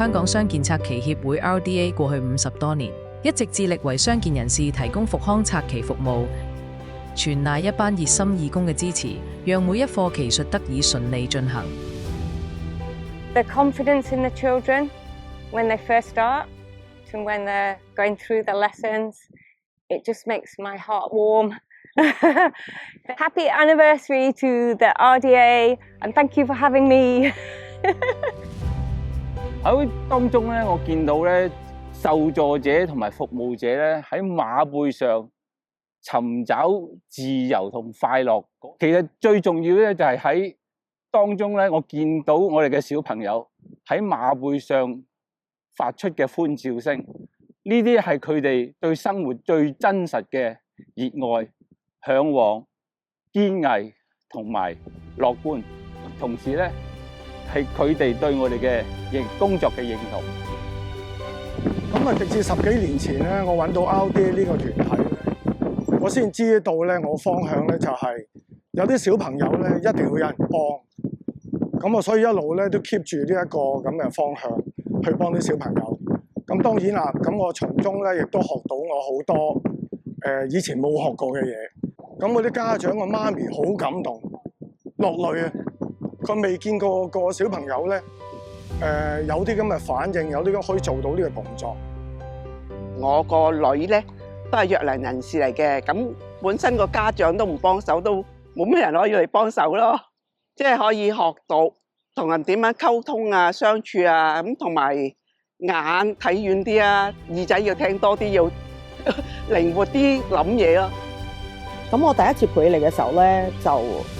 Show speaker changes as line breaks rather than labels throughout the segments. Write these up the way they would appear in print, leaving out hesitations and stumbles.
香港傷健拆旗協會 RDA 過去50多年，一直致力為傷健人士提供復康拆旗服務，全賴一班熱心義工嘅支持，讓每一課旗術得以順利進行。
The confidence in the children when they first start and when they're going through the lessons, it just makes my heart warm. Happy anniversary to the RDA and thank you for having me.
喺當中咧，我見到咧受助者同埋服務者咧喺馬背上尋找自由同快樂。其實最重要咧就係喺當中咧，我見到我哋嘅小朋友喺馬背上發出嘅歡笑聲，呢啲係佢哋對生活最真實嘅熱愛、嚮往、堅毅同埋樂觀，同時咧係佢哋對我哋嘅工作嘅認同。
咁啊，直至10幾年前咧，我揾到 RDA 呢個團體咧，我先知道咧，我方向咧就係有啲小朋友咧一定會有人幫，咁我所以一路咧都 keep 住呢一個咁嘅方向去幫啲小朋友。咁當然啦，咁我從中咧亦都學到我好多以前冇學過嘅嘢。咁我啲家長個媽咪好感動，落淚啊！佢未見過個小朋友咧，有啲咁嘅反應，有啲咁可以做到呢個動作。
我個女咧都係弱能人士嚟嘅，咁本身個家長都唔幫手，都冇咩人可以嚟幫手咯。即係可以學到同人點樣溝通啊、相處啊，咁同埋眼睇遠啲啊，耳仔要聽多啲，要靈活啲諗嘢咯。
咁我第一次陪佢嚟嘅時候咧，就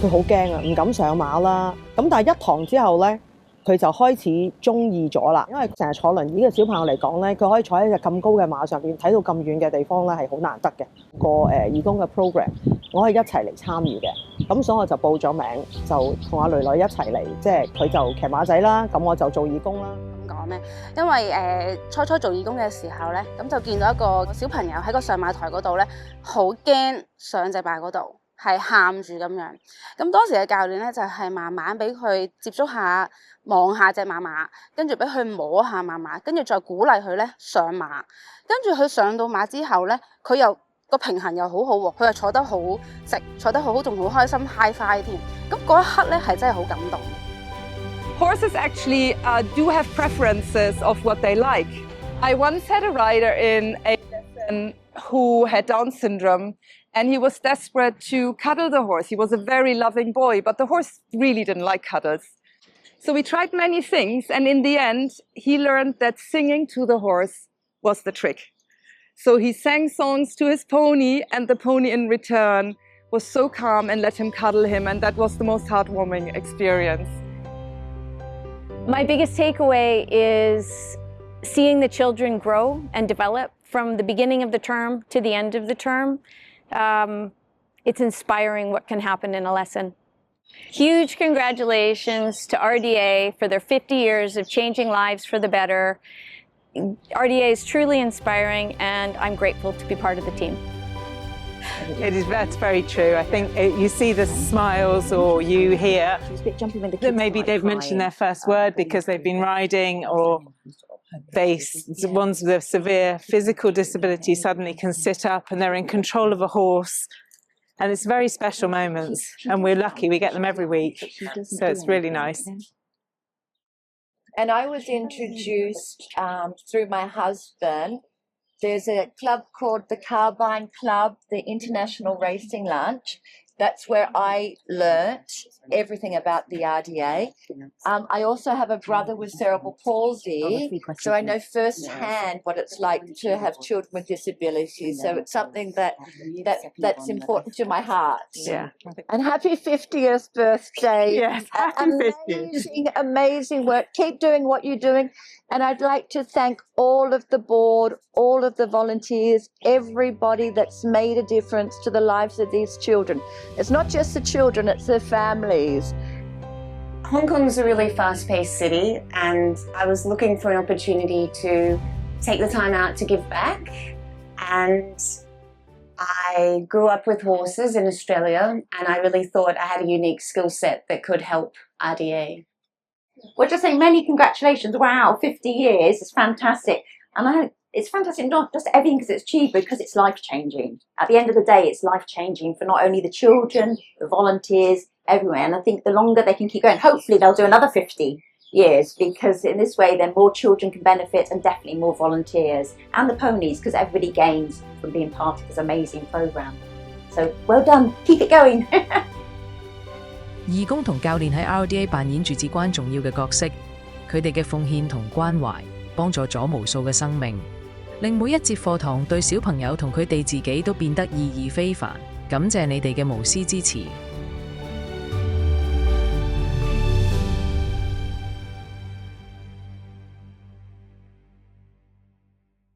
佢好驚啊，唔敢上馬啦。咁但係一堂之後咧，佢就開始中意咗啦。因為成日坐輪椅嘅小朋友嚟講咧，佢可以坐喺隻咁高嘅馬上邊睇到咁遠嘅地方咧，係好難得嘅。個義工嘅 program， 我可以一齊嚟參與嘅。咁所以我就報咗名，就同阿囡囡一齊嚟，即係佢就騎馬仔啦，咁我就做義工啦。
講咧，因為初初做義工嘅時候咧，咁就見到一個小朋友喺個上馬台嗰度咧，好驚上隻馬嗰度，係喊住咁樣。咁當時嘅教練咧就係慢慢俾佢接觸下，望下隻馬，跟住俾佢摸下馬，跟住再鼓勵佢咧上馬。跟住佢上到馬之後咧，佢又個平衡又好好喎，佢又坐得好直，坐得好好，仲好開心 high five 添。咁嗰一刻咧係真係好感動。
Horses actually do have preferences of what they like. I once had a rider in a lesson who had Down syndrome, and he was desperate to cuddle the horse. He was a very loving boy, but the horse really didn't like cuddles. So we tried many things, and in the end, he learned that singing to the horse was the trick. So he sang songs to his pony, and the pony in return was so calm and let him cuddle him, and that was the most heartwarming experience.
My biggest takeaway is seeing the children grow and develop from the beginning of the term to the end of the term. It's inspiring what can happen in a lesson. Huge congratulations to RDA for their 50 years of changing lives for the better. RDA is truly inspiring, and I'm grateful to be part of the team.
That's very true. I think you see the smiles, or you hear that maybe they've mentioned their first word because they've been riding, or ones with a severe physical disability suddenly can sit up and they're in control of a horse. And it's very special moments, and we're lucky we get them every week, so it's really nice.
And I was introduced through my husband. There's a club called the Carbine Club, the International Racing Lunch. That's where I learnt everything about the RDA. I also have a brother with cerebral palsy, so I know firsthand what it's like to have children with disabilities. So it's something that's important to my heart.
Yeah.
And happy 50th birthday.
Yes, happy
50th. Amazing work. Keep doing what you're doing. And I'd like to thank all of the board, all of the volunteers, everybody that's made a difference to the lives of these children. It's not just the children, it's their families.
Hong Kong's a really fast-paced city, and I was looking for an opportunity to take the time out to give back. And I grew up with horses in Australia, and I really thought I had a unique skill set that could help RDA.
We're just saying many congratulations. Wow, 50 years is fantastic. And it's fantastic, not just everything because it's achieved, but because it's life-changing. At the end of the day, it's life-changing for not only the children, the volunteers, everywhere. And I think the longer they can keep going, hopefully they'll do another 50 years, because in this way then more children can benefit and definitely more volunteers and the ponies, because everybody gains from being part of this amazing program. So well done, keep it going.
義工同教練喺 RDA 扮演住至關重要嘅角色，佢哋嘅奉獻同關懷幫助咗無數嘅生命，令每一節課堂對小朋友同佢哋自己都變得意義非凡。感謝你哋嘅無私支持。